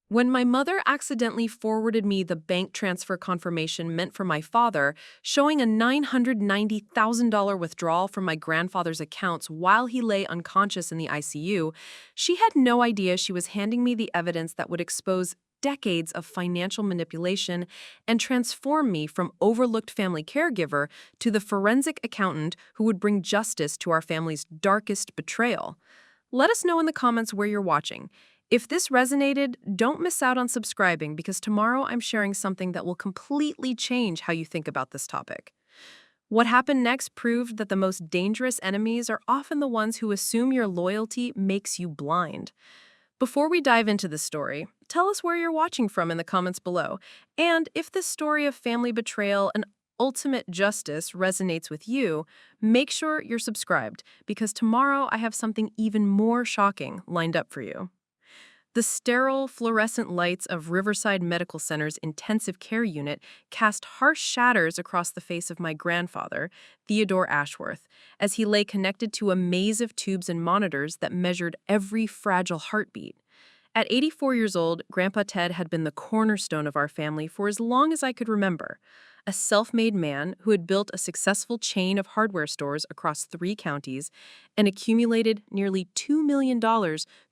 When my mother accidentally forwarded me the bank transfer confirmation meant for my father, showing a $990,000 withdrawal from my grandfather's accounts while he lay unconscious in the ICU, she had no idea she was handing me the evidence that would expose decades of financial manipulation and transform me from overlooked family caregiver to the forensic accountant who would bring justice to our family's darkest betrayal. Let us know in the comments where you're watching. If this resonated, don't miss out on subscribing because tomorrow I'm sharing something that will completely change how you think about this topic. What happened next proved that the most dangerous enemies are often the ones who assume your loyalty makes you blind. Before we dive into the story, tell us where you're watching from in the comments below. And if this story of family betrayal and ultimate justice resonates with you, make sure you're subscribed because tomorrow I have something even more shocking lined up for you. The sterile fluorescent lights of Riverside Medical Center's intensive care unit cast harsh shadows across the face of my grandfather, Theodore Ashworth, as he lay connected to a maze of tubes and monitors that measured every fragile heartbeat. At 84 years old, Grandpa Ted had been the cornerstone of our family for as long as I could remember. A self-made man who had built a successful chain of hardware stores across 3 counties and accumulated nearly $2 million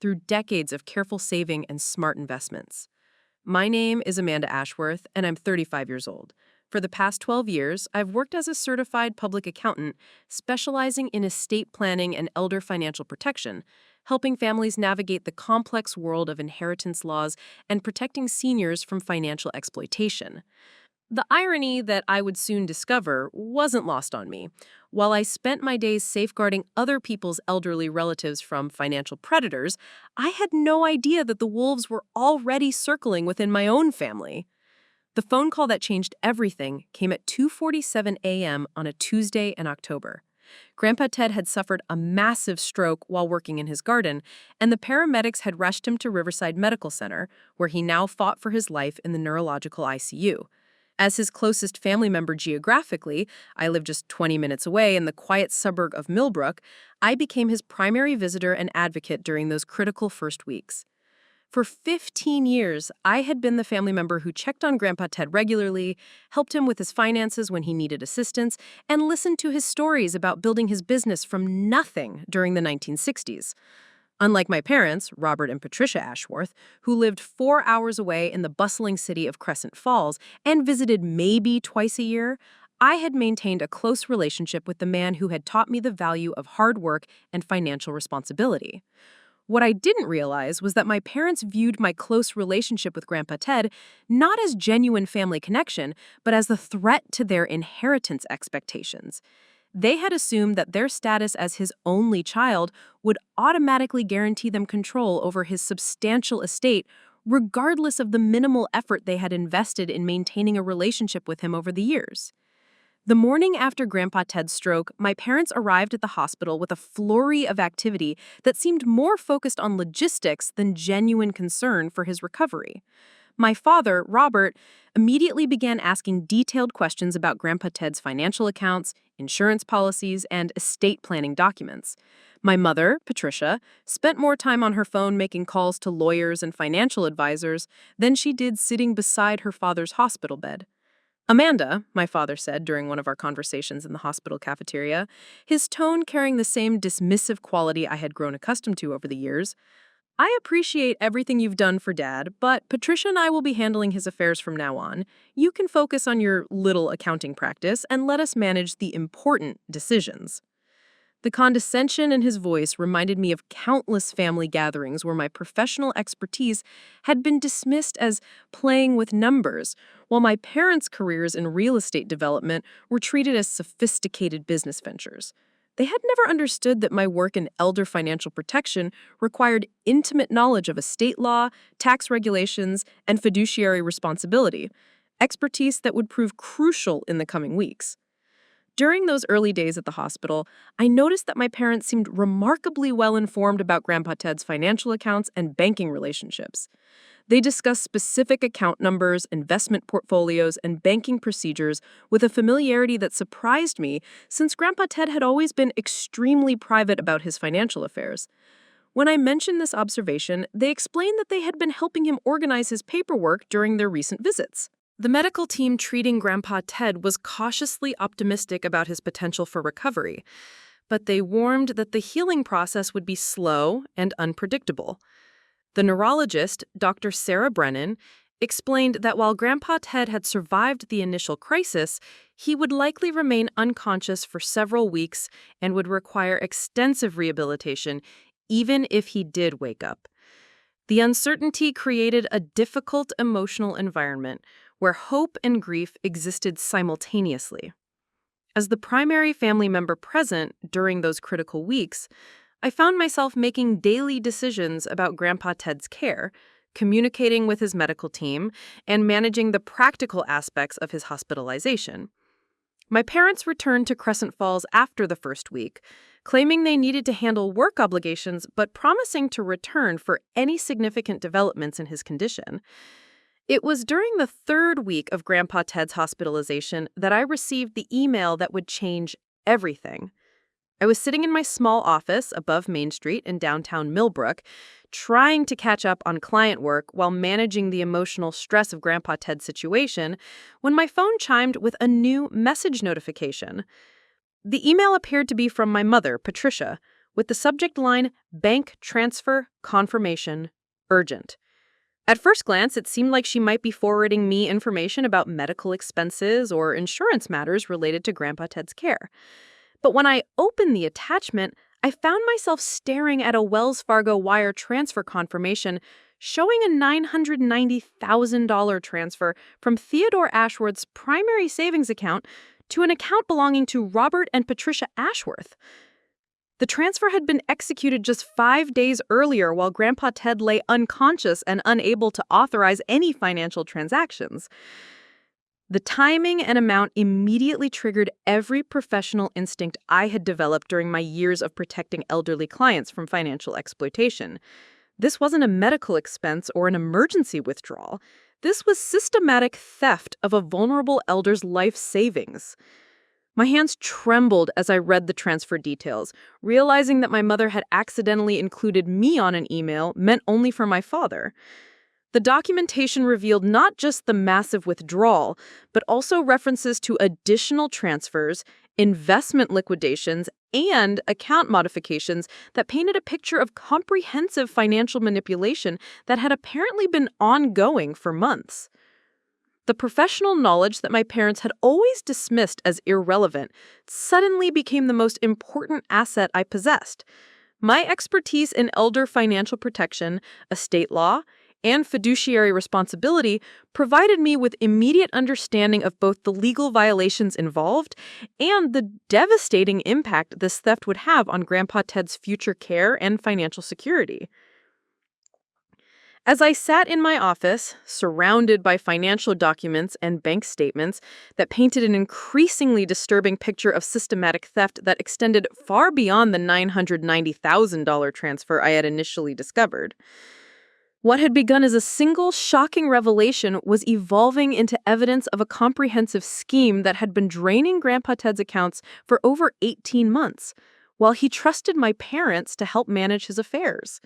through decades of careful saving and smart investments. My name is Amanda Ashworth, and I'm 35 years old. For the past 12 years, I've worked as a certified public accountant, specializing in estate planning and elder financial protection, helping families navigate the complex world of inheritance laws and protecting seniors from financial exploitation. The irony that I would soon discover wasn't lost on me. While I spent my days safeguarding other people's elderly relatives from financial predators, I had no idea that the wolves were already circling within my own family. The phone call that changed everything came at 2:47 a.m. on a Tuesday in October. Grandpa Ted had suffered a massive stroke while working in his garden, and the paramedics had rushed him to Riverside Medical Center, where he now fought for his life in the neurological ICU. As his closest family member geographically, I lived just 20 minutes away in the quiet suburb of Millbrook, I became his primary visitor and advocate during those critical first weeks. For 15 years, I had been the family member who checked on Grandpa Ted regularly, helped him with his finances when he needed assistance, and listened to his stories about building his business from nothing during the 1960s. Unlike my parents, Robert and Patricia Ashworth, who lived 4 hours away in the bustling city of Crescent Falls and visited maybe twice a year, I had maintained a close relationship with the man who had taught me the value of hard work and financial responsibility. What I didn't realize was that my parents viewed my close relationship with Grandpa Ted not as genuine family connection, but as the threat to their inheritance expectations. They had assumed that their status as his only child would automatically guarantee them control over his substantial estate, regardless of the minimal effort they had invested in maintaining a relationship with him over the years. The morning after Grandpa Ted's stroke, my parents arrived at the hospital with a flurry of activity that seemed more focused on logistics than genuine concern for his recovery. My father, Robert, immediately began asking detailed questions about Grandpa Ted's financial accounts, insurance policies, and estate planning documents. My mother, Patricia, spent more time on her phone making calls to lawyers and financial advisors than she did sitting beside her father's hospital bed. Amanda, my father said during one of our conversations in the hospital cafeteria, his tone carrying the same dismissive quality I had grown accustomed to over the years, I appreciate everything you've done for Dad, but Patricia and I will be handling his affairs from now on. You can focus on your little accounting practice and let us manage the important decisions. The condescension in his voice reminded me of countless family gatherings where my professional expertise had been dismissed as playing with numbers, while my parents' careers in real estate development were treated as sophisticated business ventures. They had never understood that my work in elder financial protection required intimate knowledge of estate law, tax regulations, and fiduciary responsibility, expertise that would prove crucial in the coming weeks. During those early days at the hospital, I noticed that my parents seemed remarkably well informed about Grandpa Ted's financial accounts and banking relationships. They discussed specific account numbers, investment portfolios, and banking procedures with a familiarity that surprised me since Grandpa Ted had always been extremely private about his financial affairs. When I mentioned this observation, they explained that they had been helping him organize his paperwork during their recent visits. The medical team treating Grandpa Ted was cautiously optimistic about his potential for recovery, but they warned that the healing process would be slow and unpredictable. The neurologist, Dr. Sarah Brennan, explained that while Grandpa Ted had survived the initial crisis, he would likely remain unconscious for several weeks and would require extensive rehabilitation, even if he did wake up. The uncertainty created a difficult emotional environment where hope and grief existed simultaneously. As the primary family member present during those critical weeks, I found myself making daily decisions about Grandpa Ted's care, communicating with his medical team, and managing the practical aspects of his hospitalization. My parents returned to Crescent Falls after the first week, claiming they needed to handle work obligations but promising to return for any significant developments in his condition. It was during the third week of Grandpa Ted's hospitalization that I received the email that would change everything. I was sitting in my small office above Main Street in downtown Millbrook, trying to catch up on client work while managing the emotional stress of Grandpa Ted's situation, when my phone chimed with a new message notification. The email appeared to be from my mother, Patricia, with the subject line, "Bank Transfer Confirmation Urgent." At first glance, it seemed like she might be forwarding me information about medical expenses or insurance matters related to Grandpa Ted's care. But when I opened the attachment, I found myself staring at a Wells Fargo wire transfer confirmation showing a $990,000 transfer from Theodore Ashworth's primary savings account to an account belonging to Robert and Patricia Ashworth. The transfer had been executed just 5 days earlier while Grandpa Ted lay unconscious and unable to authorize any financial transactions. The timing and amount immediately triggered every professional instinct I had developed during my years of protecting elderly clients from financial exploitation. This wasn't a medical expense or an emergency withdrawal. This was systematic theft of a vulnerable elder's life savings. My hands trembled as I read the transfer details, realizing that my mother had accidentally included me on an email meant only for my father. The documentation revealed not just the massive withdrawal, but also references to additional transfers, investment liquidations, and account modifications that painted a picture of comprehensive financial manipulation that had apparently been ongoing for months. The professional knowledge that my parents had always dismissed as irrelevant suddenly became the most important asset I possessed. My expertise in elder financial protection, estate law, and fiduciary responsibility provided me with immediate understanding of both the legal violations involved and the devastating impact this theft would have on Grandpa Ted's future care and financial security. As I sat in my office, surrounded by financial documents and bank statements that painted an increasingly disturbing picture of systematic theft that extended far beyond the $990,000 transfer I had initially discovered, what had begun as a single shocking revelation was evolving into evidence of a comprehensive scheme that had been draining Grandpa Ted's accounts for over 18 months, while he trusted my parents to help manage his affairs.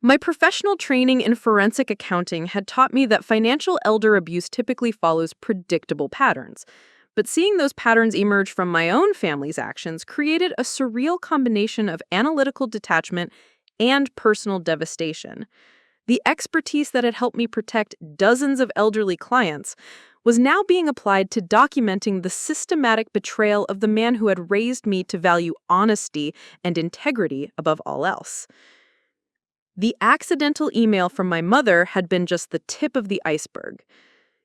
My professional training in forensic accounting had taught me that financial elder abuse typically follows predictable patterns, but seeing those patterns emerge from my own family's actions created a surreal combination of analytical detachment and personal devastation. The expertise that had helped me protect dozens of elderly clients was now being applied to documenting the systematic betrayal of the man who had raised me to value honesty and integrity above all else. The accidental email from my mother had been just the tip of the iceberg.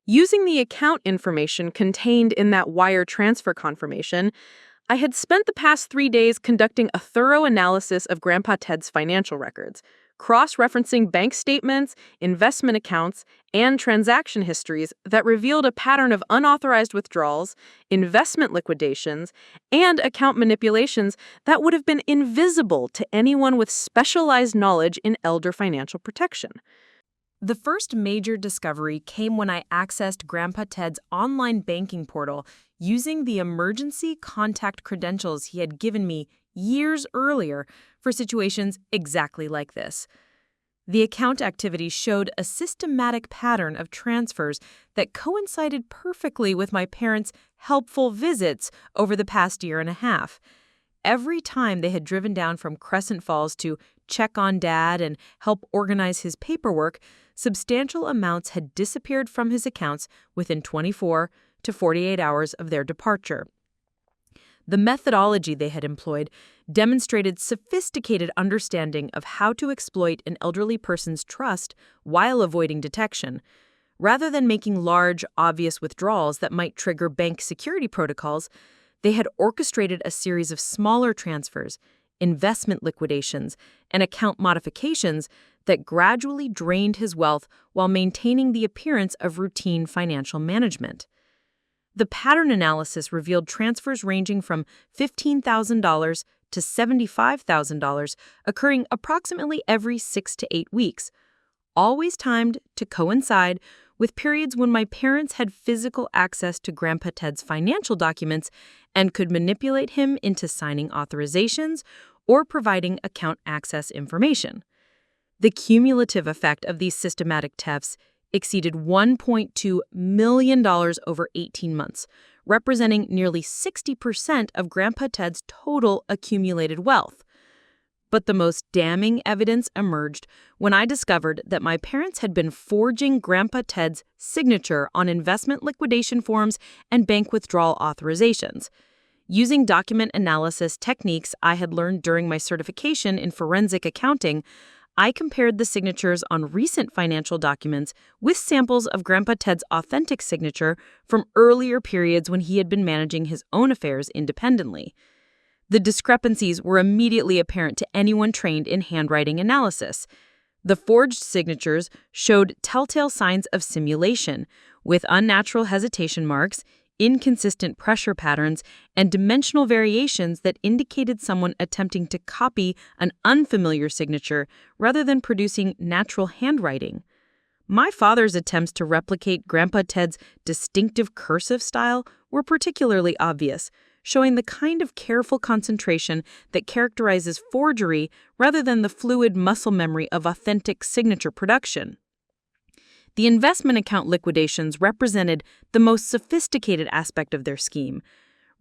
Using the account information contained in that wire transfer confirmation, I had spent the past 3 days conducting a thorough analysis of Grandpa Ted's financial records, cross-referencing bank statements, investment accounts, and transaction histories that revealed a pattern of unauthorized withdrawals, investment liquidations, and account manipulations that would have been invisible to anyone with specialized knowledge in elder financial protection. The first major discovery came when I accessed Grandpa Ted's online banking portal using the emergency contact credentials he had given me years earlier for situations exactly like this. The account activity showed a systematic pattern of transfers that coincided perfectly with my parents' helpful visits over the past year and a half. Every time they had driven down from Crescent Falls to check on Dad and help organize his paperwork, substantial amounts had disappeared from his accounts within 24 to 48 hours of their departure. The methodology they had employed demonstrated sophisticated understanding of how to exploit an elderly person's trust while avoiding detection. Rather than making large, obvious withdrawals that might trigger bank security protocols, they had orchestrated a series of smaller transfers, investment liquidations, and account modifications that gradually drained his wealth while maintaining the appearance of routine financial management. The pattern analysis revealed transfers ranging from $15,000 to $75,000 occurring approximately every 6 to 8 weeks, always timed to coincide with periods when my parents had physical access to Grandpa Ted's financial documents and could manipulate him into signing authorizations or providing account access information. The cumulative effect of these systematic thefts exceeded $1.2 million over 18 months, representing nearly 60% of Grandpa Ted's total accumulated wealth. But the most damning evidence emerged when I discovered that my parents had been forging Grandpa Ted's signature on investment liquidation forms and bank withdrawal authorizations. Using document analysis techniques I had learned during my certification in forensic accounting, I compared the signatures on recent financial documents with samples of Grandpa Ted's authentic signature from earlier periods when he had been managing his own affairs independently. The discrepancies were immediately apparent to anyone trained in handwriting analysis. The forged signatures showed telltale signs of simulation, with unnatural hesitation marks, inconsistent pressure patterns, and dimensional variations that indicated someone attempting to copy an unfamiliar signature rather than producing natural handwriting. My father's attempts to replicate Grandpa Ted's distinctive cursive style were particularly obvious, showing the kind of careful concentration that characterizes forgery rather than the fluid muscle memory of authentic signature production. The investment account liquidations represented the most sophisticated aspect of their scheme.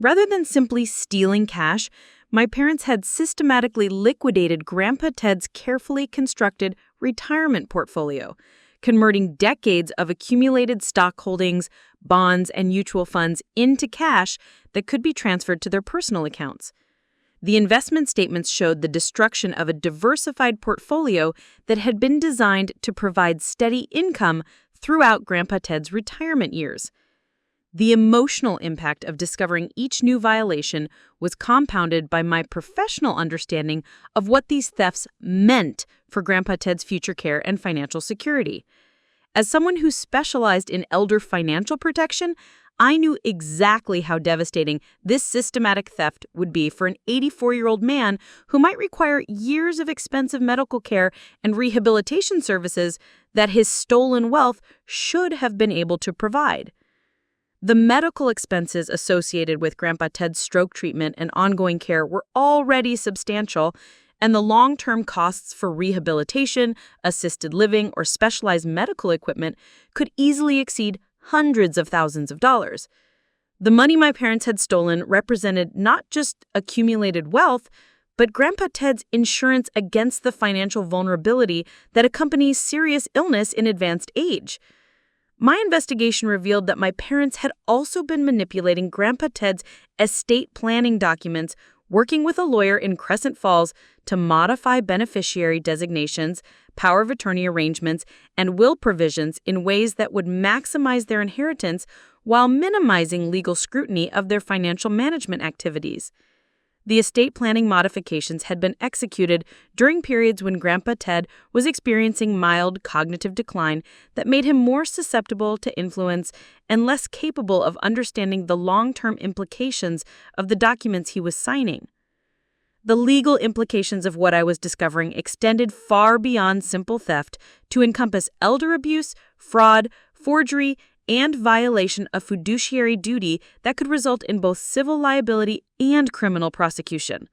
Rather than simply stealing cash, my parents had systematically liquidated Grandpa Ted's carefully constructed retirement portfolio, converting decades of accumulated stock holdings, bonds, and mutual funds into cash that could be transferred to their personal accounts. The investment statements showed the destruction of a diversified portfolio that had been designed to provide steady income throughout Grandpa Ted's retirement years. The emotional impact of discovering each new violation was compounded by my professional understanding of what these thefts meant for Grandpa Ted's future care and financial security. As someone who specialized in elder financial protection, I knew exactly how devastating this systematic theft would be for an 84-year-old man who might require years of expensive medical care and rehabilitation services that his stolen wealth should have been able to provide. The medical expenses associated with Grandpa Ted's stroke treatment and ongoing care were already substantial, and the long-term costs for rehabilitation, assisted living, or specialized medical equipment could easily exceed hundreds of thousands of dollars. The money my parents had stolen represented not just accumulated wealth, but Grandpa Ted's insurance against the financial vulnerability that accompanies serious illness in advanced age. My investigation revealed that my parents had also been manipulating Grandpa Ted's estate planning documents, working with a lawyer in Crescent Falls to modify beneficiary designations, power of attorney arrangements, and will provisions in ways that would maximize their inheritance while minimizing legal scrutiny of their financial management activities. The estate planning modifications had been executed during periods when Grandpa Ted was experiencing mild cognitive decline that made him more susceptible to influence and less capable of understanding the long-term implications of the documents he was signing. The legal implications of what I was discovering extended far beyond simple theft to encompass elder abuse, fraud, forgery, and violation of fiduciary duty that could result in both civil liability and criminal prosecution.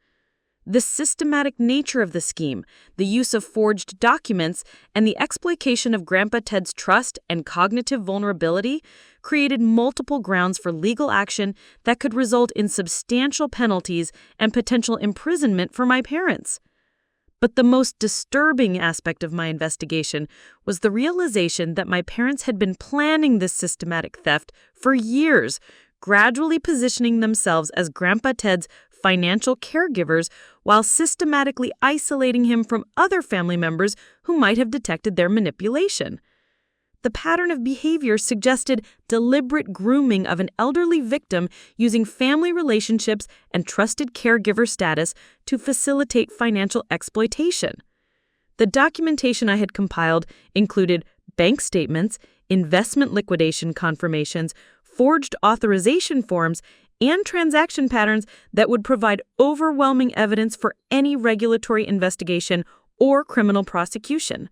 The systematic nature of the scheme, the use of forged documents, and the exploitation of Grandpa Ted's trust and cognitive vulnerability created multiple grounds for legal action that could result in substantial penalties and potential imprisonment for my parents. But the most disturbing aspect of my investigation was the realization that my parents had been planning this systematic theft for years, gradually positioning themselves as Grandpa Ted's financial caregivers while systematically isolating him from other family members who might have detected their manipulation. The pattern of behavior suggested deliberate grooming of an elderly victim using family relationships and trusted caregiver status to facilitate financial exploitation. The documentation I had compiled included bank statements, investment liquidation confirmations, forged authorization forms, and transaction patterns that would provide overwhelming evidence for any regulatory investigation or criminal prosecution.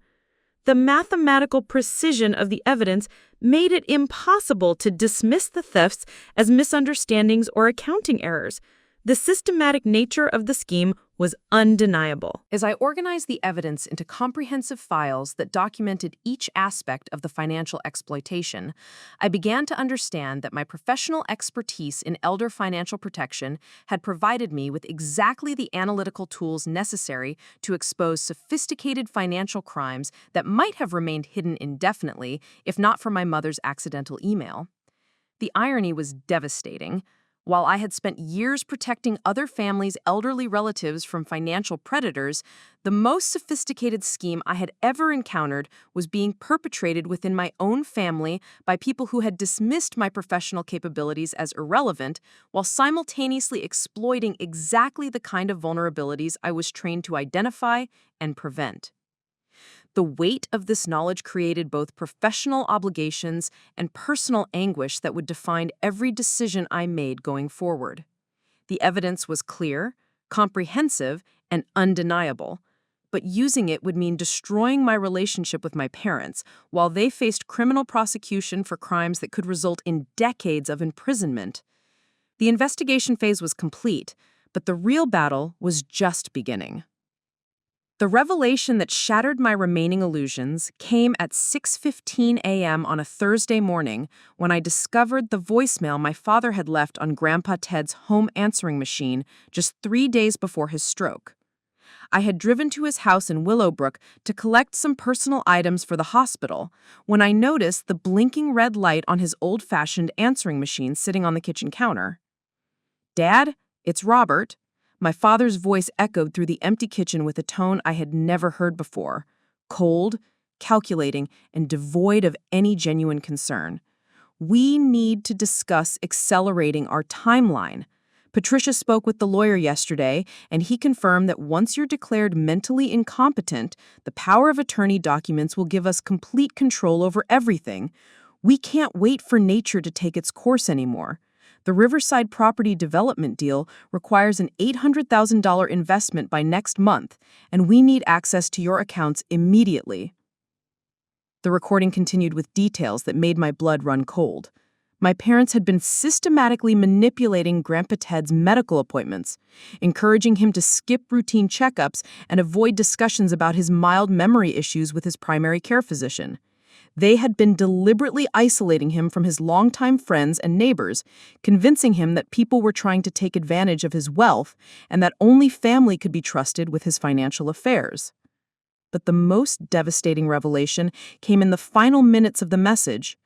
The mathematical precision of the evidence made it impossible to dismiss the thefts as misunderstandings or accounting errors. The systematic nature of the scheme was undeniable. As I organized the evidence into comprehensive files that documented each aspect of the financial exploitation, I began to understand that my professional expertise in elder financial protection had provided me with exactly the analytical tools necessary to expose sophisticated financial crimes that might have remained hidden indefinitely if not for my mother's accidental email. The irony was devastating. While I had spent years protecting other families' elderly relatives from financial predators, the most sophisticated scheme I had ever encountered was being perpetrated within my own family by people who had dismissed my professional capabilities as irrelevant while simultaneously exploiting exactly the kind of vulnerabilities I was trained to identify and prevent. The weight of this knowledge created both professional obligations and personal anguish that would define every decision I made going forward. The evidence was clear, comprehensive, and undeniable, but using it would mean destroying my relationship with my parents while they faced criminal prosecution for crimes that could result in decades of imprisonment. The investigation phase was complete, but the real battle was just beginning. The revelation that shattered my remaining illusions came at 6:15 a.m. on a Thursday morning when I discovered the voicemail my father had left on Grandpa Ted's home answering machine just 3 days before his stroke. I had driven to his house in Willowbrook to collect some personal items for the hospital when I noticed the blinking red light on his old-fashioned answering machine sitting on the kitchen counter. "Dad, it's Robert." My father's voice echoed through the empty kitchen with a tone I had never heard before, cold, calculating, and devoid of any genuine concern. "We need to discuss accelerating our timeline. Patricia spoke with the lawyer yesterday, and he confirmed that once you're declared mentally incompetent, the power of attorney documents will give us complete control over everything. We can't wait for nature to take its course anymore. The Riverside property development deal requires an $800,000 investment by next month, and we need access to your accounts immediately." The recording continued with details that made my blood run cold. My parents had been systematically manipulating Grandpa Ted's medical appointments, encouraging him to skip routine checkups and avoid discussions about his mild memory issues with his primary care physician. They had been deliberately isolating him from his longtime friends and neighbors, convincing him that people were trying to take advantage of his wealth and that only family could be trusted with his financial affairs. But the most devastating revelation came in the final minutes of the message.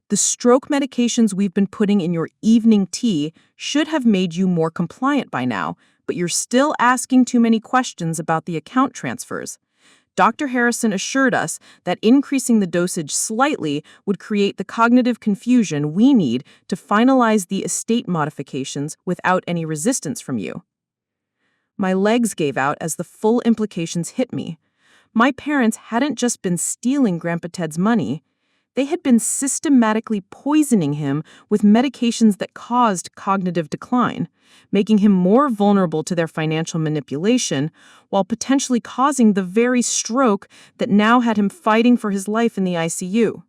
"The stroke medications we've been putting in your evening tea should have made you more compliant by now, but you're still asking too many questions about the account transfers. Dr. Harrison assured us that increasing the dosage slightly would create the cognitive confusion we need to finalize the estate modifications without any resistance from you." My legs gave out as the full implications hit me. My parents hadn't just been stealing Grandpa Ted's money. They had been systematically poisoning him with medications that caused cognitive decline, making him more vulnerable to their financial manipulation, while potentially causing the very stroke that now had him fighting for his life in the ICU.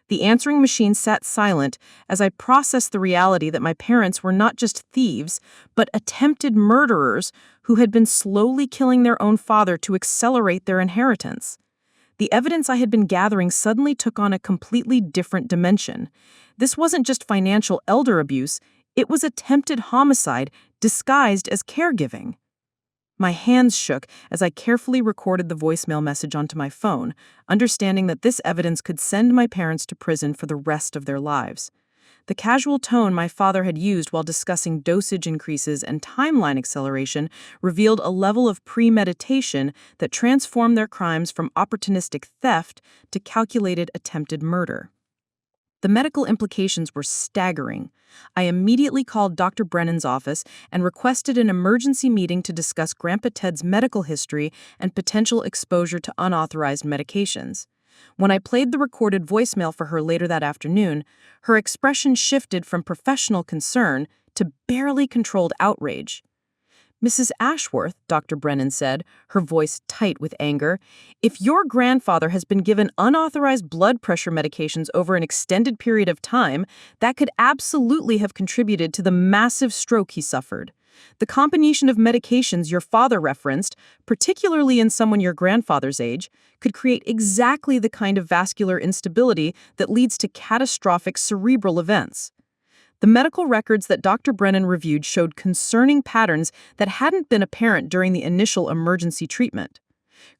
The answering machine sat silent as I processed the reality that my parents were not just thieves, but attempted murderers who had been slowly killing their own father to accelerate their inheritance. The evidence I had been gathering suddenly took on a completely different dimension. This wasn't just financial elder abuse, it was attempted homicide disguised as caregiving. My hands shook as I carefully recorded the voicemail message onto my phone, understanding that this evidence could send my parents to prison for the rest of their lives. The casual tone my father had used while discussing dosage increases and timeline acceleration revealed a level of premeditation that transformed their crimes from opportunistic theft to calculated attempted murder. The medical implications were staggering. I immediately called Dr. Brennan's office and requested an emergency meeting to discuss Grandpa Ted's medical history and potential exposure to unauthorized medications. When I played the recorded voicemail for her later that afternoon, her expression shifted from professional concern to barely controlled outrage. "Mrs. Ashworth," Dr. Brennan said, her voice tight with anger, "if your grandfather has been given unauthorized blood pressure medications over an extended period of time, that could absolutely have contributed to the massive stroke he suffered. The combination of medications your father referenced, particularly in someone your grandfather's age, could create exactly the kind of vascular instability that leads to catastrophic cerebral events." The medical records that Dr. Brennan reviewed showed concerning patterns that hadn't been apparent during the initial emergency treatment.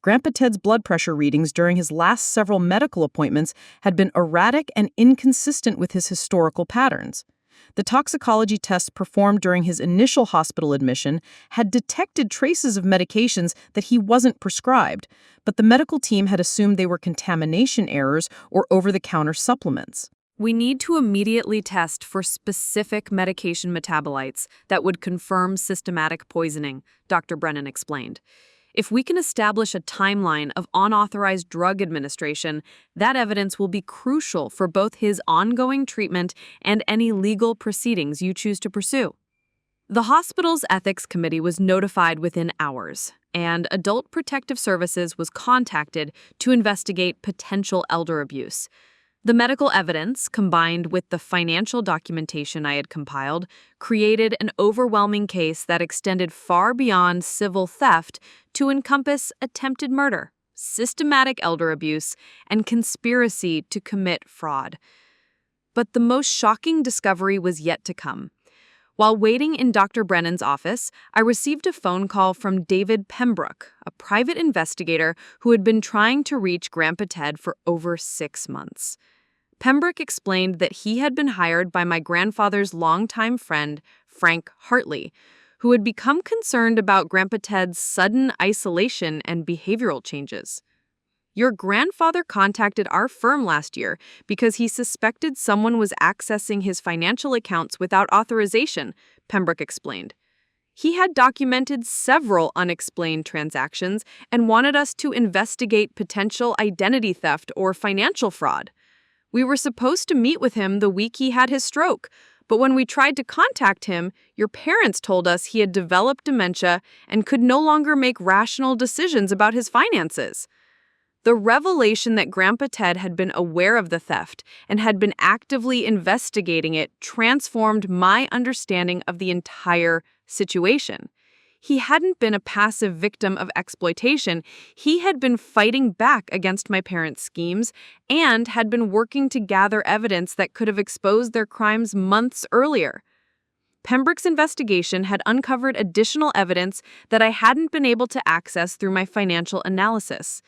Grandpa Ted's blood pressure readings during his last several medical appointments had been erratic and inconsistent with his historical patterns. The toxicology tests performed during his initial hospital admission had detected traces of medications that he wasn't prescribed, but the medical team had assumed they were contamination errors or over-the-counter supplements. We need to immediately test for specific medication metabolites that would confirm systematic poisoning, Dr. Brennan explained. If we can establish a timeline of unauthorized drug administration, that evidence will be crucial for both his ongoing treatment and any legal proceedings you choose to pursue. The hospital's ethics committee was notified within hours, and Adult Protective Services was contacted to investigate potential elder abuse. The medical evidence, combined with the financial documentation I had compiled, created an overwhelming case that extended far beyond civil theft to encompass attempted murder, systematic elder abuse, and conspiracy to commit fraud. But the most shocking discovery was yet to come. While waiting in Dr. Brennan's office, I received a phone call from David Pembroke, a private investigator who had been trying to reach Grandpa Ted for over 6 months. Pembroke explained that he had been hired by my grandfather's longtime friend, Frank Hartley, who had become concerned about Grandpa Ted's sudden isolation and behavioral changes. "Your grandfather contacted our firm last year because he suspected someone was accessing his financial accounts without authorization," Pembroke explained. "He had documented several unexplained transactions and wanted us to investigate potential identity theft or financial fraud. We were supposed to meet with him the week he had his stroke, but when we tried to contact him, your parents told us he had developed dementia and could no longer make rational decisions about his finances." The revelation that Grandpa Ted had been aware of the theft and had been actively investigating it transformed my understanding of the entire situation. He hadn't been a passive victim of exploitation. He had been fighting back against my parents' schemes and had been working to gather evidence that could have exposed their crimes months earlier. Pembroke's investigation had uncovered additional evidence that I hadn't been able to access through my financial analysis.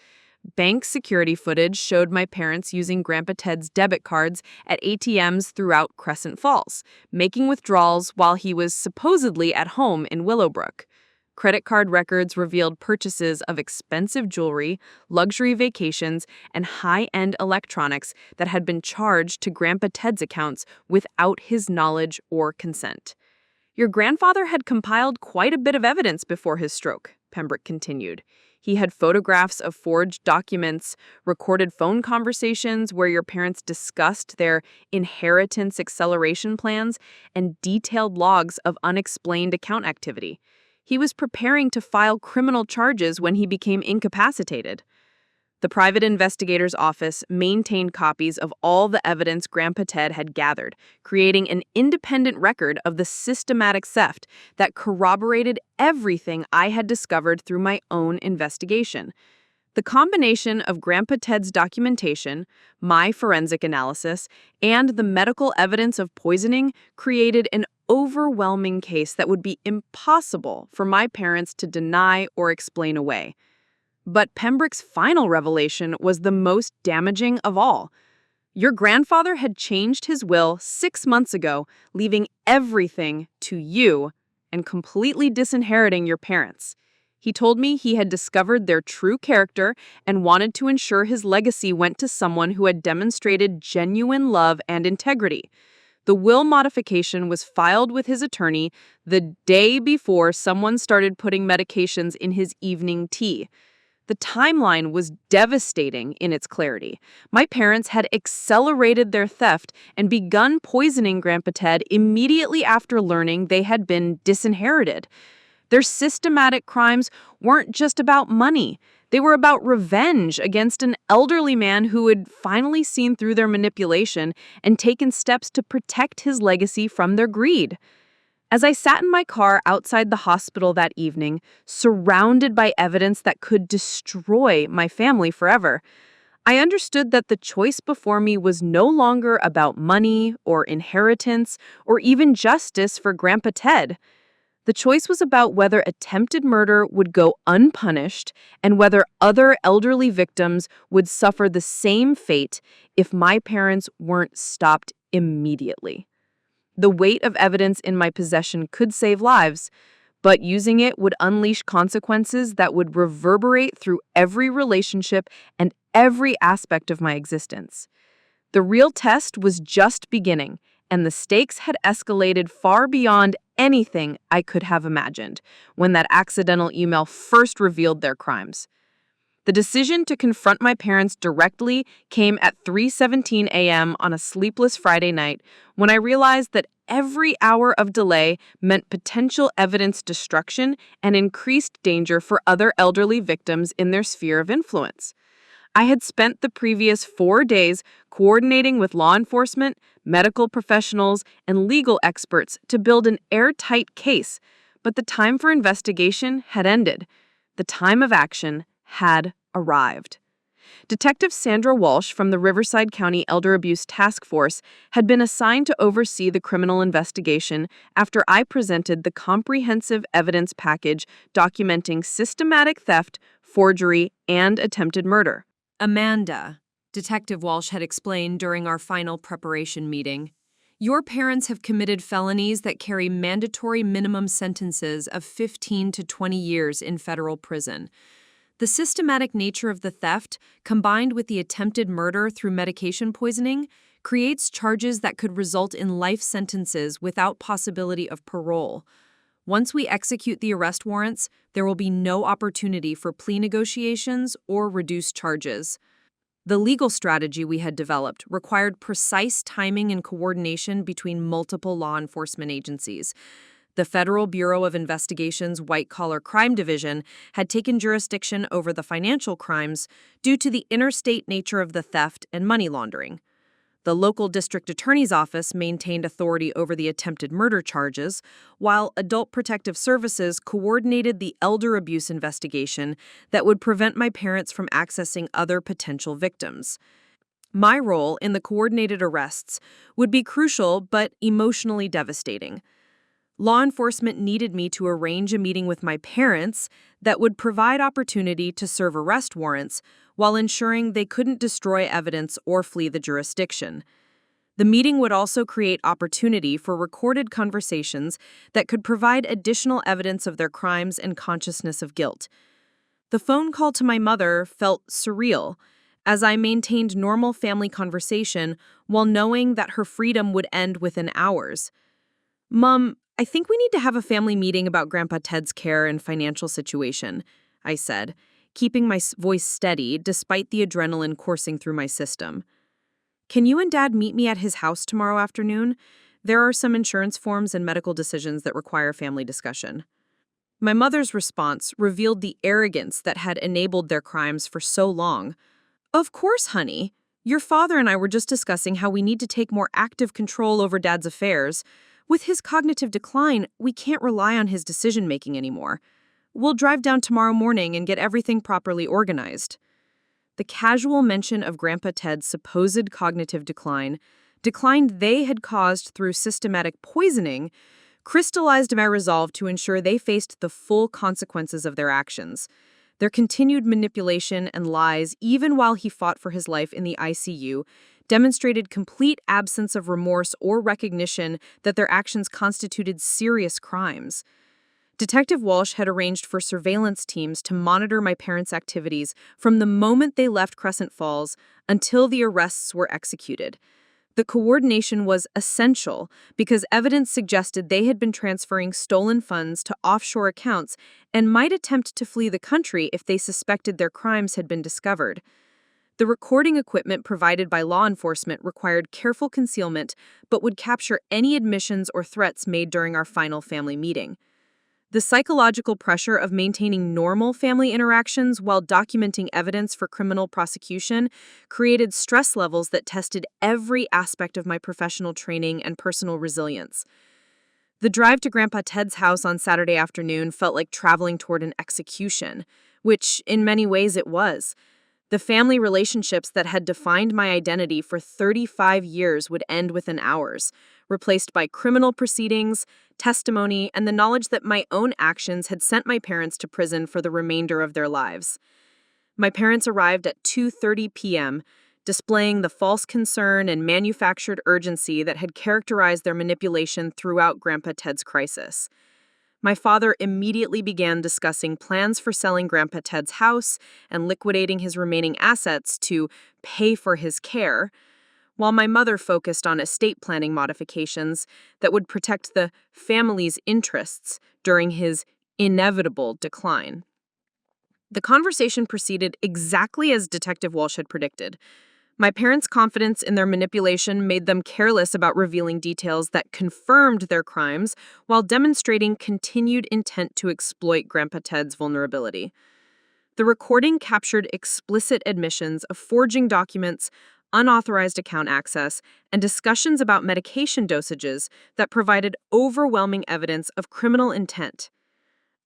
Bank security footage showed my parents using Grandpa Ted's debit cards at ATMs throughout Crescent Falls, making withdrawals while he was supposedly at home in Willowbrook. Credit card records revealed purchases of expensive jewelry, luxury vacations, and high-end electronics that had been charged to Grandpa Ted's accounts without his knowledge or consent. "Your grandfather had compiled quite a bit of evidence before his stroke," Pembroke continued. "He had photographs of forged documents, recorded phone conversations where your parents discussed their inheritance acceleration plans, and detailed logs of unexplained account activity. He was preparing to file criminal charges when he became incapacitated." The private investigator's office maintained copies of all the evidence Grandpa Ted had gathered, creating an independent record of the systematic theft that corroborated everything I had discovered through my own investigation. The combination of Grandpa Ted's documentation, my forensic analysis, and the medical evidence of poisoning created an overwhelming case that would be impossible for my parents to deny or explain away. But Pembroke's final revelation was the most damaging of all. Your grandfather had changed his will 6 months ago, leaving everything to you and completely disinheriting your parents. He told me he had discovered their true character and wanted to ensure his legacy went to someone who had demonstrated genuine love and integrity. The will modification was filed with his attorney the day before someone started putting medications in his evening tea. The timeline was devastating in its clarity. My parents had accelerated their theft and begun poisoning Grandpa Ted immediately after learning they had been disinherited. Their systematic crimes weren't just about money. They were about revenge against an elderly man who had finally seen through their manipulation and taken steps to protect his legacy from their greed. As I sat in my car outside the hospital that evening, surrounded by evidence that could destroy my family forever, I understood that the choice before me was no longer about money or inheritance or even justice for Grandpa Ted. The choice was about whether attempted murder would go unpunished and whether other elderly victims would suffer the same fate if my parents weren't stopped immediately. The weight of evidence in my possession could save lives, but using it would unleash consequences that would reverberate through every relationship and every aspect of my existence. The real test was just beginning, and the stakes had escalated far beyond anything I could have imagined when that accidental email first revealed their crimes. The decision to confront my parents directly came at 3:17 a.m. on a sleepless Friday night when I realized that every hour of delay meant potential evidence destruction and increased danger for other elderly victims in their sphere of influence. I had spent the previous 4 days coordinating with law enforcement, medical professionals, and legal experts to build an airtight case, but the time for investigation had ended. The time of action had arrived. Detective Sandra Walsh from the Riverside County Elder Abuse Task Force had been assigned to oversee the criminal investigation after I presented the comprehensive evidence package documenting systematic theft, forgery, and attempted murder. Amanda, Detective Walsh had explained during our final preparation meeting, your parents have committed felonies that carry mandatory minimum sentences of 15 to 20 years in federal prison. The systematic nature of the theft, combined with the attempted murder through medication poisoning, creates charges that could result in life sentences without possibility of parole. Once we execute the arrest warrants, there will be no opportunity for plea negotiations or reduced charges. The legal strategy we had developed required precise timing and coordination between multiple law enforcement agencies. The Federal Bureau of Investigation's White-Collar Crime Division had taken jurisdiction over the financial crimes due to the interstate nature of the theft and money laundering. The local district attorney's office maintained authority over the attempted murder charges, while Adult Protective Services coordinated the elder abuse investigation that would prevent my parents from accessing other potential victims. My role in the coordinated arrests would be crucial but emotionally devastating. Law enforcement needed me to arrange a meeting with my parents that would provide opportunity to serve arrest warrants while ensuring they couldn't destroy evidence or flee the jurisdiction. The meeting would also create opportunity for recorded conversations that could provide additional evidence of their crimes and consciousness of guilt. The phone call to my mother felt surreal, as I maintained normal family conversation while knowing that her freedom would end within hours. "Mom, I think we need to have a family meeting about Grandpa Ted's care and financial situation," I said, keeping my voice steady despite the adrenaline coursing through my system. "Can you and Dad meet me at his house tomorrow afternoon? There are some insurance forms and medical decisions that require family discussion." My mother's response revealed the arrogance that had enabled their crimes for so long. Of course, honey. Your father and I were just discussing how we need to take more active control over Dad's affairs. With his cognitive decline, we can't rely on his decision-making anymore. We'll drive down tomorrow morning and get everything properly organized. The casual mention of Grandpa Ted's supposed cognitive decline they had caused through systematic poisoning, crystallized my resolve to ensure they faced the full consequences of their actions. Their continued manipulation and lies, even while he fought for his life in the ICU, demonstrated complete absence of remorse or recognition that their actions constituted serious crimes. Detective Walsh had arranged for surveillance teams to monitor my parents' activities from the moment they left Crescent Falls until the arrests were executed. The coordination was essential because evidence suggested they had been transferring stolen funds to offshore accounts and might attempt to flee the country if they suspected their crimes had been discovered. The recording equipment provided by law enforcement required careful concealment but would capture any admissions or threats made during our final family meeting. The psychological pressure of maintaining normal family interactions while documenting evidence for criminal prosecution created stress levels that tested every aspect of my professional training and personal resilience. The drive to Grandpa Ted's house on Saturday afternoon felt like traveling toward an execution, which in many ways it was. The family relationships that had defined my identity for 35 years would end within hours, replaced by criminal proceedings, testimony, and the knowledge that my own actions had sent my parents to prison for the remainder of their lives. My parents arrived at 2:30 p.m., displaying the false concern and manufactured urgency that had characterized their manipulation throughout Grandpa Ted's crisis. My father immediately began discussing plans for selling Grandpa Ted's house and liquidating his remaining assets to pay for his care, while my mother focused on estate planning modifications that would protect the family's interests during his inevitable decline. The conversation proceeded exactly as Detective Walsh had predicted. My parents' confidence in their manipulation made them careless about revealing details that confirmed their crimes while demonstrating continued intent to exploit Grandpa Ted's vulnerability. The recording captured explicit admissions of forging documents, unauthorized account access, and discussions about medication dosages that provided overwhelming evidence of criminal intent.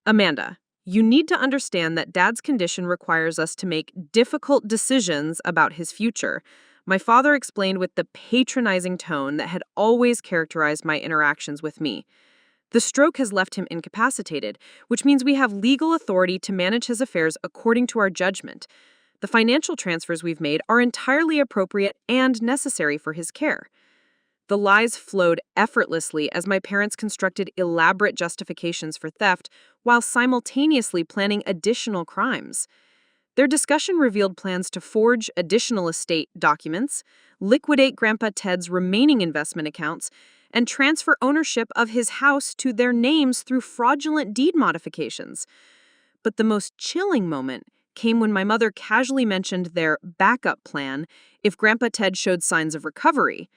Amanda, you need to understand that Dad's condition requires us to make difficult decisions about his future, my father explained with the patronizing tone that had always characterized my interactions with me. The stroke has left him incapacitated, which means we have legal authority to manage his affairs according to our judgment. The financial transfers we've made are entirely appropriate and necessary for his care. The lies flowed effortlessly as my parents constructed elaborate justifications for theft while simultaneously planning additional crimes. Their discussion revealed plans to forge additional estate documents, liquidate Grandpa Ted's remaining investment accounts, and transfer ownership of his house to their names through fraudulent deed modifications. But the most chilling moment came when my mother casually mentioned their backup plan if Grandpa Ted showed signs of recovery.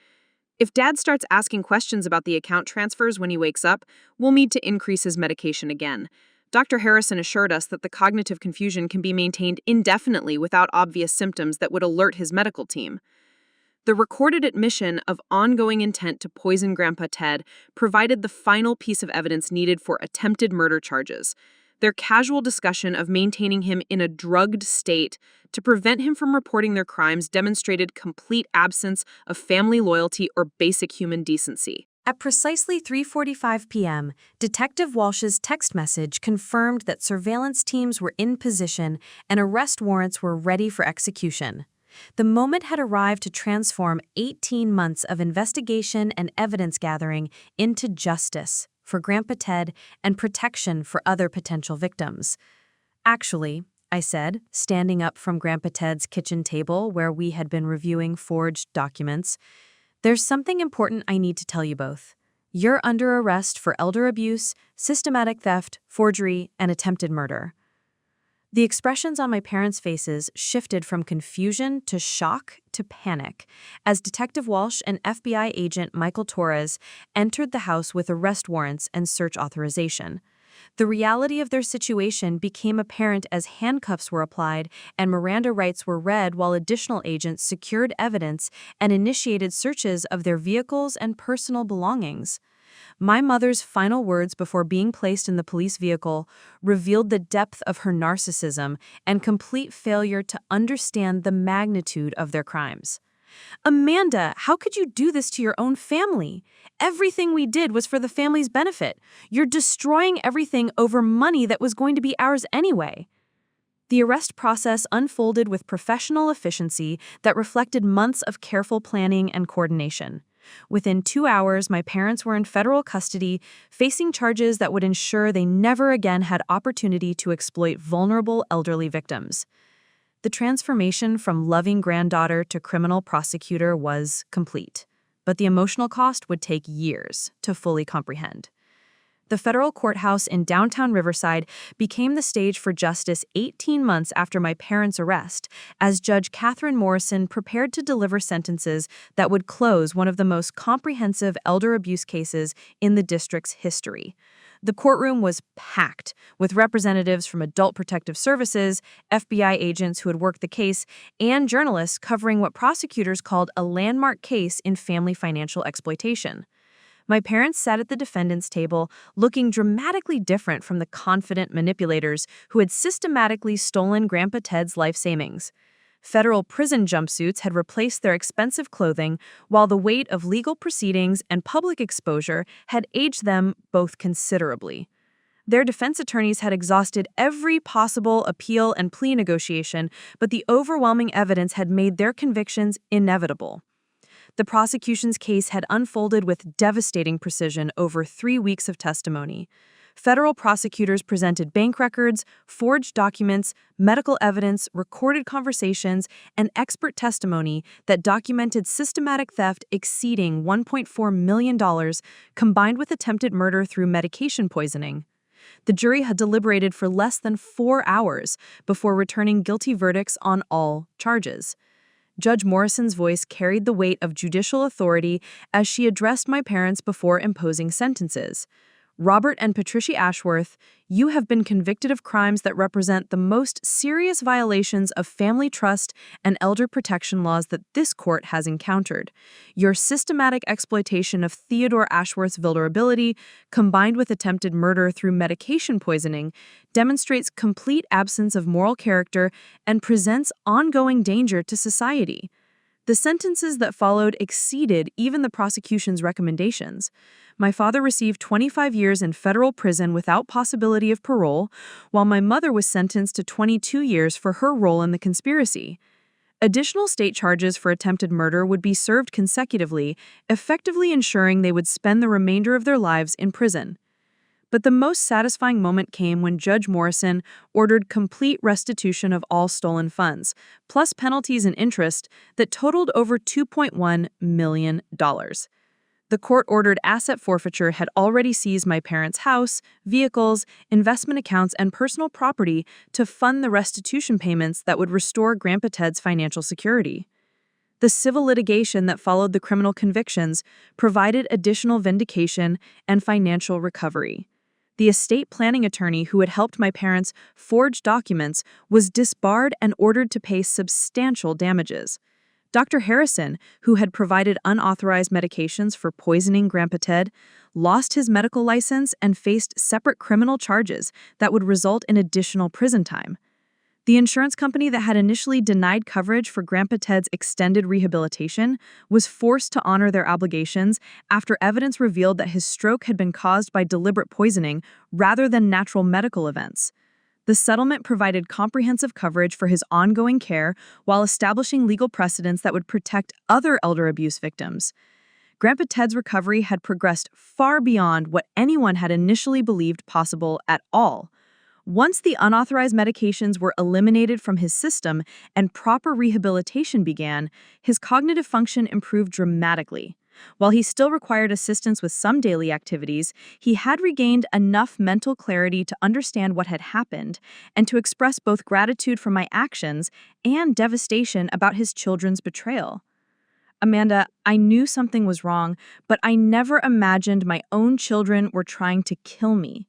If Dad starts asking questions about the account transfers when he wakes up, we'll need to increase his medication again. Dr. Harrison assured us that the cognitive confusion can be maintained indefinitely without obvious symptoms that would alert his medical team. The recorded admission of ongoing intent to poison Grandpa Ted provided the final piece of evidence needed for attempted murder charges. Their casual discussion of maintaining him in a drugged state to prevent him from reporting their crimes demonstrated complete absence of family loyalty or basic human decency. At precisely 3:45 p.m., Detective Walsh's text message confirmed that surveillance teams were in position and arrest warrants were ready for execution. The moment had arrived to transform 18 months of investigation and evidence gathering into justice for Grandpa Ted and protection for other potential victims. Actually, I said, standing up from Grandpa Ted's kitchen table where we had been reviewing forged documents, there's something important I need to tell you both. You're under arrest for elder abuse, systematic theft, forgery, and attempted murder. The expressions on my parents' faces shifted from confusion to shock to panic as Detective Walsh and FBI agent Michael Torres entered the house with arrest warrants and search authorization. The reality of their situation became apparent as handcuffs were applied and Miranda rights were read while additional agents secured evidence and initiated searches of their vehicles and personal belongings. My mother's final words before being placed in the police vehicle revealed the depth of her narcissism and complete failure to understand the magnitude of their crimes. "Amanda, how could you do this to your own family? Everything we did was for the family's benefit. You're destroying everything over money that was going to be ours anyway." The arrest process unfolded with professional efficiency that reflected months of careful planning and coordination. Within 2 hours, my parents were in federal custody, facing charges that would ensure they never again had opportunity to exploit vulnerable elderly victims. The transformation from loving granddaughter to criminal prosecutor was complete, but the emotional cost would take years to fully comprehend. The federal courthouse in downtown Riverside became the stage for justice 18 months after my parents' arrest, as Judge Catherine Morrison prepared to deliver sentences that would close one of the most comprehensive elder abuse cases in the district's history. The courtroom was packed with representatives from Adult Protective Services, FBI agents who had worked the case, and journalists covering what prosecutors called a landmark case in family financial exploitation. My parents sat at the defendant's table, looking dramatically different from the confident manipulators who had systematically stolen Grandpa Ted's life savings. Federal prison jumpsuits had replaced their expensive clothing, while the weight of legal proceedings and public exposure had aged them both considerably. Their defense attorneys had exhausted every possible appeal and plea negotiation, but the overwhelming evidence had made their convictions inevitable. The prosecution's case had unfolded with devastating precision over 3 weeks of testimony. Federal prosecutors presented bank records, forged documents, medical evidence, recorded conversations, and expert testimony that documented systematic theft exceeding $1.4 million, combined with attempted murder through medication poisoning. The jury had deliberated for less than 4 hours before returning guilty verdicts on all charges. Judge Morrison's voice carried the weight of judicial authority as she addressed my parents before imposing sentences. "Robert and Patricia Ashworth, you have been convicted of crimes that represent the most serious violations of family trust and elder protection laws that this court has encountered. Your systematic exploitation of Theodore Ashworth's vulnerability, combined with attempted murder through medication poisoning, demonstrates complete absence of moral character and presents ongoing danger to society." The sentences that followed exceeded even the prosecution's recommendations. My father received 25 years in federal prison without possibility of parole, while my mother was sentenced to 22 years for her role in the conspiracy. Additional state charges for attempted murder would be served consecutively, effectively ensuring they would spend the remainder of their lives in prison. But the most satisfying moment came when Judge Morrison ordered complete restitution of all stolen funds, plus penalties and interest that totaled over $2.1 million. The court-ordered asset forfeiture had already seized my parents' house, vehicles, investment accounts, and personal property to fund the restitution payments that would restore Grandpa Ted's financial security. The civil litigation that followed the criminal convictions provided additional vindication and financial recovery. The estate planning attorney who had helped my parents forge documents was disbarred and ordered to pay substantial damages. Dr. Harrison, who had provided unauthorized medications for poisoning Grandpa Ted, lost his medical license and faced separate criminal charges that would result in additional prison time. The insurance company that had initially denied coverage for Grandpa Ted's extended rehabilitation was forced to honor their obligations after evidence revealed that his stroke had been caused by deliberate poisoning rather than natural medical events. The settlement provided comprehensive coverage for his ongoing care while establishing legal precedents that would protect other elder abuse victims. Grandpa Ted's recovery had progressed far beyond what anyone had initially believed possible at all. Once the unauthorized medications were eliminated from his system and proper rehabilitation began, his cognitive function improved dramatically. While he still required assistance with some daily activities, he had regained enough mental clarity to understand what had happened and to express both gratitude for my actions and devastation about his children's betrayal. "Amanda, I knew something was wrong, but I never imagined my own children were trying to kill me.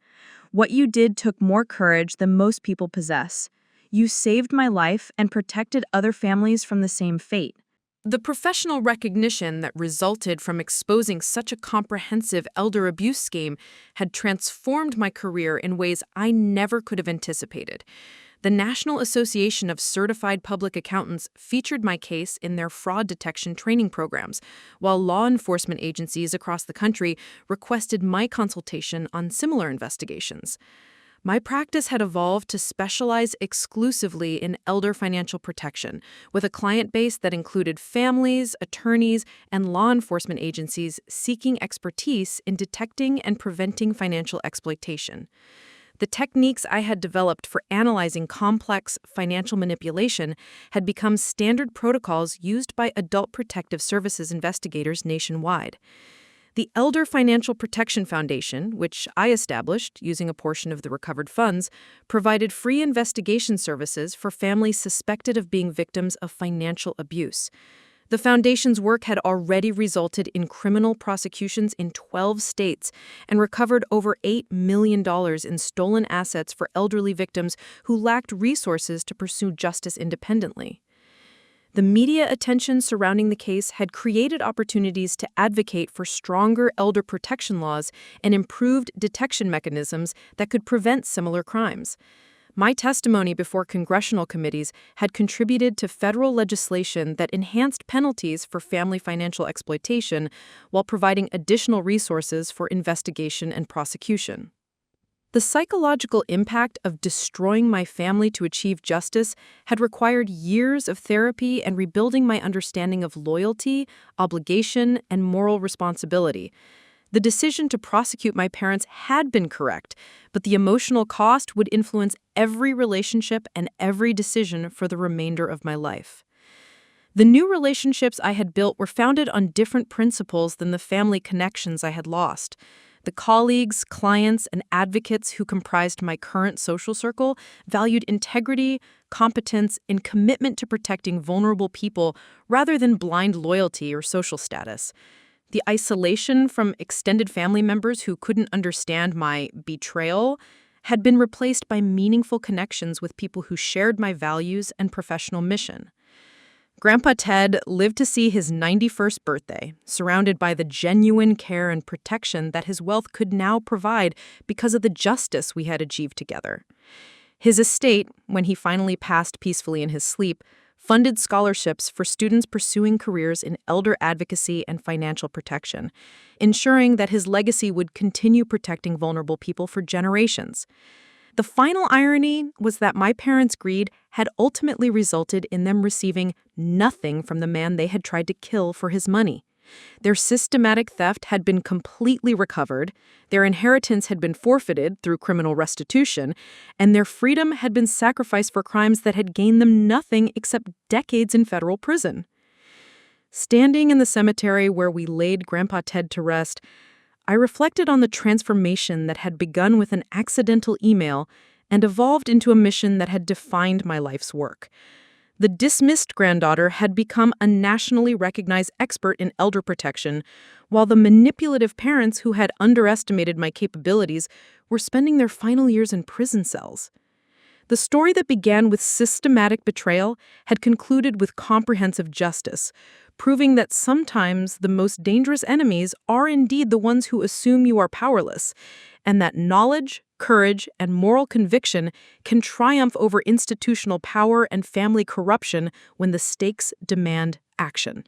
What you did took more courage than most people possess. You saved my life and protected other families from the same fate. The professional recognition that resulted from exposing such a comprehensive elder abuse scheme had transformed my career in ways I never could have anticipated. The National Association of Certified Public Accountants featured my case in their fraud detection training programs, while law enforcement agencies across the country requested my consultation on similar investigations. My practice had evolved to specialize exclusively in elder financial protection, with a client base that included families, attorneys, and law enforcement agencies seeking expertise in detecting and preventing financial exploitation. The techniques I had developed for analyzing complex financial manipulation had become standard protocols used by adult protective services investigators nationwide. The Elder Financial Protection Foundation, which I established using a portion of the recovered funds, provided free investigation services for families suspected of being victims of financial abuse. The foundation's work had already resulted in criminal prosecutions in 12 states and recovered over $8 million in stolen assets for elderly victims who lacked resources to pursue justice independently. The media attention surrounding the case had created opportunities to advocate for stronger elder protection laws and improved detection mechanisms that could prevent similar crimes. My testimony before congressional committees had contributed to federal legislation that enhanced penalties for family financial exploitation while providing additional resources for investigation and prosecution. The psychological impact of destroying my family to achieve justice had required years of therapy and rebuilding my understanding of loyalty, obligation, and moral responsibility. The decision to prosecute my parents had been correct, but the emotional cost would influence every relationship and every decision for the remainder of my life. The new relationships I had built were founded on different principles than the family connections I had lost. The colleagues, clients, and advocates who comprised my current social circle valued integrity, competence, and commitment to protecting vulnerable people rather than blind loyalty or social status. The isolation from extended family members who couldn't understand my betrayal had been replaced by meaningful connections with people who shared my values and professional mission. Grandpa Ted lived to see his 91st birthday, surrounded by the genuine care and protection that his wealth could now provide because of the justice we had achieved together. His estate, when he finally passed peacefully in his sleep, funded scholarships for students pursuing careers in elder advocacy and financial protection, ensuring that his legacy would continue protecting vulnerable people for generations. The final irony was that my parents' greed had ultimately resulted in them receiving nothing from the man they had tried to kill for his money. Their systematic theft had been completely recovered, their inheritance had been forfeited through criminal restitution, and their freedom had been sacrificed for crimes that had gained them nothing except decades in federal prison. Standing in the cemetery where we laid Grandpa Ted to rest, I reflected on the transformation that had begun with an accidental email and evolved into a mission that had defined my life's work. The dismissed granddaughter had become a nationally recognized expert in elder protection, while the manipulative parents who had underestimated my capabilities were spending their final years in prison cells. The story that began with systematic betrayal had concluded with comprehensive justice, proving that sometimes the most dangerous enemies are indeed the ones who assume you are powerless, and that knowledge, courage, and moral conviction can triumph over institutional power and family corruption when the stakes demand action.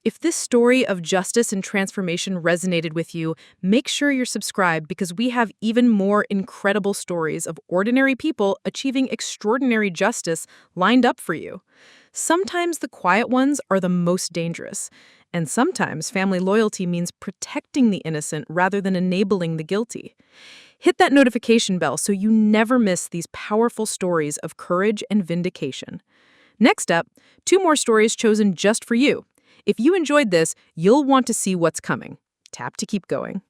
If this story of justice and transformation resonated with you, make sure you're subscribed because we have even more incredible stories of ordinary people achieving extraordinary justice lined up for you. Sometimes the quiet ones are the most dangerous, and sometimes family loyalty means protecting the innocent rather than enabling the guilty. Hit that notification bell so you never miss these powerful stories of courage and vindication. Next up, 2 more stories chosen just for you. If you enjoyed this, you'll want to see what's coming. Tap to keep going.